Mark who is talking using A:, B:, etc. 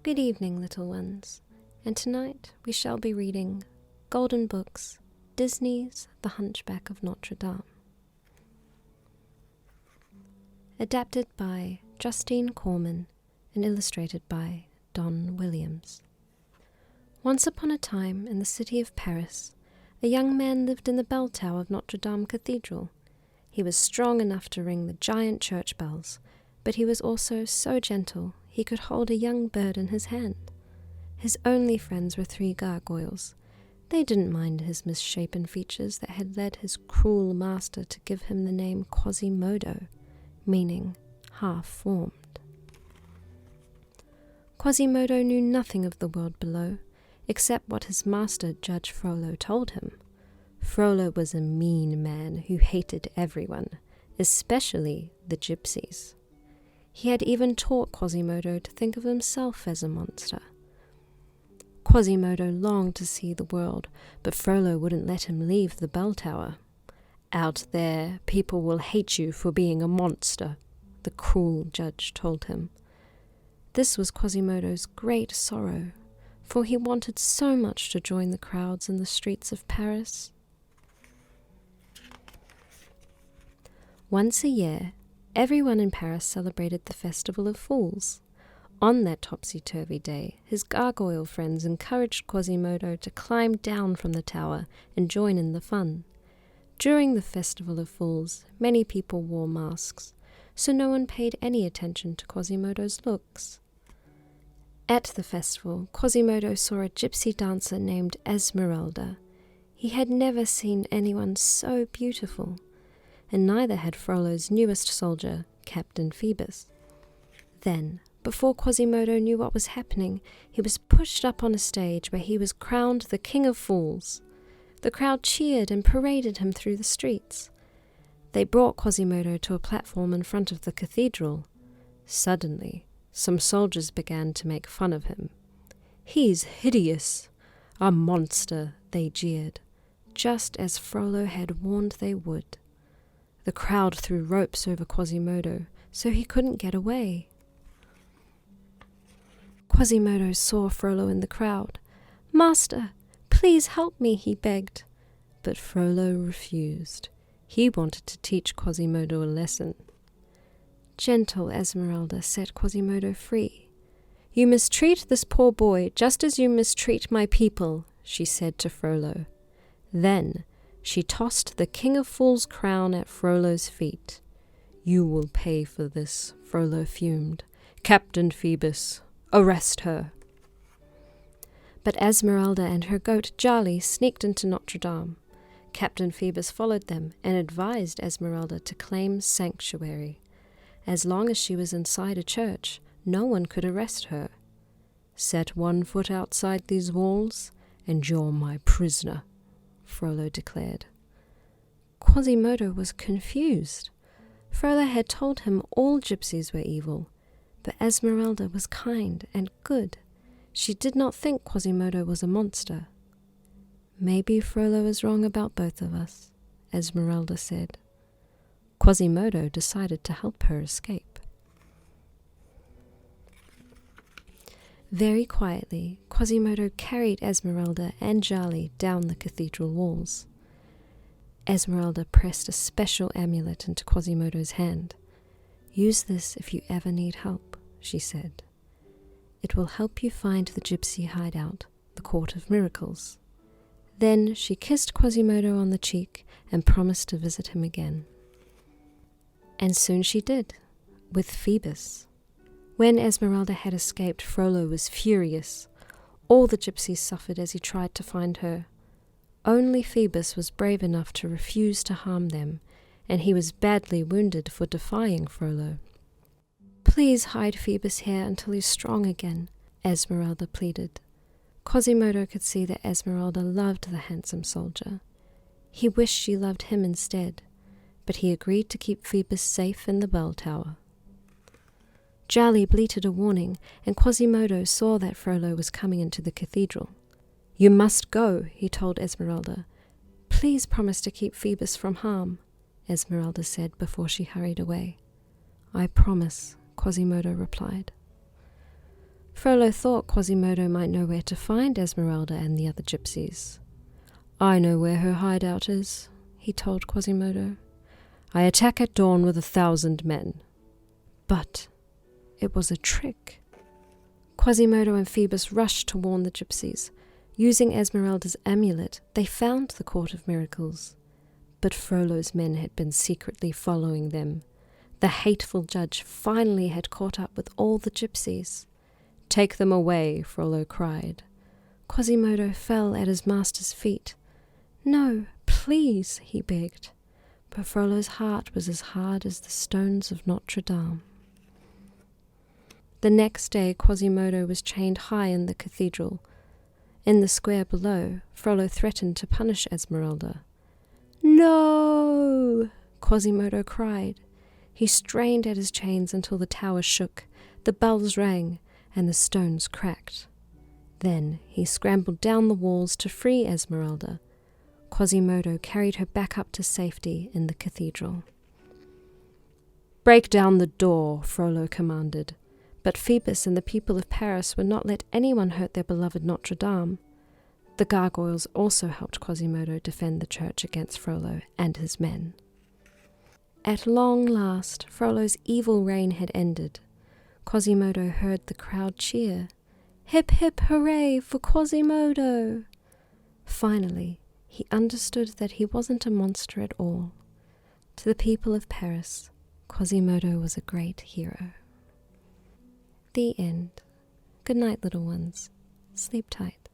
A: Good evening, little ones, and tonight we shall be reading Golden Books, Disney's The Hunchback of Notre Dame. Adapted by Justine Corman and illustrated by Don Williams. Once upon a time, in the city of Paris, a young man lived in the bell tower of Notre Dame Cathedral. He was strong enough to ring the giant church bells, but he was also so gentle he could hold a young bird in his hand. His only friends were 3 gargoyles. They didn't mind his misshapen features that had led his cruel master to give him the name Quasimodo, meaning half-formed. Quasimodo knew nothing of the world below, except what his master, Judge Frollo, told him. Frollo was a mean man who hated everyone, especially the gypsies. He had even taught Quasimodo to think of himself as a monster. Quasimodo longed to see the world, but Frollo wouldn't let him leave the bell tower. "Out there, people will hate you for being a monster," the cruel judge told him. This was Quasimodo's great sorrow, for he wanted so much to join the crowds in the streets of Paris. Once a year, everyone in Paris celebrated the Festival of Fools. On that topsy-turvy day, his gargoyle friends encouraged Quasimodo to climb down from the tower and join in the fun. During the Festival of Fools, many people wore masks, so no one paid any attention to Quasimodo's looks. At the festival, Quasimodo saw a gypsy dancer named Esmeralda. He had never seen anyone so beautiful, and neither had Frollo's newest soldier, Captain Phoebus. Then, before Quasimodo knew what was happening, he was pushed up on a stage where he was crowned the King of Fools. The crowd cheered and paraded him through the streets. They brought Quasimodo to a platform in front of the cathedral. Suddenly, some soldiers began to make fun of him. "He's hideous! A monster!" they jeered, just as Frollo had warned they would. The crowd threw ropes over Quasimodo, so he couldn't get away. Quasimodo saw Frollo in the crowd. "Master, please help me," he begged. But Frollo refused. He wanted to teach Quasimodo a lesson. Gentle Esmeralda set Quasimodo free. "You mistreat this poor boy just as you mistreat my people," she said to Frollo. Then she tossed the King of Fools' crown at Frollo's feet. "You will pay for this," Frollo fumed. "Captain Phoebus, arrest her." But Esmeralda and her goat Djali sneaked into Notre Dame. Captain Phoebus followed them and advised Esmeralda to claim sanctuary. As long as she was inside a church, no one could arrest her. "Set 1 foot outside these walls, and you're my prisoner," Frollo declared. Quasimodo was confused. Frollo had told him all gypsies were evil, but Esmeralda was kind and good. She did not think Quasimodo was a monster. "Maybe Frollo is wrong about both of us," Esmeralda said. Quasimodo decided to help her escape. Very quietly, Quasimodo carried Esmeralda and Djali down the cathedral walls. Esmeralda pressed a special amulet into Quasimodo's hand. "Use this if you ever need help," she said. "It will help you find the gypsy hideout, the Court of Miracles." Then she kissed Quasimodo on the cheek and promised to visit him again. And soon she did, with Phoebus. When Esmeralda had escaped, Frollo was furious. All the gypsies suffered as he tried to find her. Only Phoebus was brave enough to refuse to harm them, and he was badly wounded for defying Frollo. "Please hide Phoebus here until he's strong again," Esmeralda pleaded. Quasimodo could see that Esmeralda loved the handsome soldier. He wished she loved him instead, but he agreed to keep Phoebus safe in the bell tower. Djali bleated a warning, and Quasimodo saw that Frollo was coming into the cathedral. "You must go," he told Esmeralda. "Please promise to keep Phoebus from harm," Esmeralda said before she hurried away. "I promise," Quasimodo replied. Frollo thought Quasimodo might know where to find Esmeralda and the other gypsies. "I know where her hideout is," he told Quasimodo. "I attack at dawn with 1,000 men." But it was a trick. Quasimodo and Phoebus rushed to warn the gypsies. Using Esmeralda's amulet, they found the Court of Miracles. But Frollo's men had been secretly following them. The hateful judge finally had caught up with all the gypsies. "Take them away," Frollo cried. Quasimodo fell at his master's feet. "No, please," he begged. But Frollo's heart was as hard as the stones of Notre Dame. The next day Quasimodo was chained high in the cathedral. In the square below, Frollo threatened to punish Esmeralda. "No!" Quasimodo cried. He strained at his chains until the tower shook, the bells rang, and the stones cracked. Then he scrambled down the walls to free Esmeralda. Quasimodo carried her back up to safety in the cathedral. "Break down the door," Frollo commanded. But Phoebus and the people of Paris would not let anyone hurt their beloved Notre Dame. The gargoyles also helped Quasimodo defend the church against Frollo and his men. At long last, Frollo's evil reign had ended. Quasimodo heard the crowd cheer. "Hip, hip, hooray for Quasimodo!" Finally, he understood that he wasn't a monster at all. To the people of Paris, Quasimodo was a great hero. The end. Good night, little ones. Sleep tight.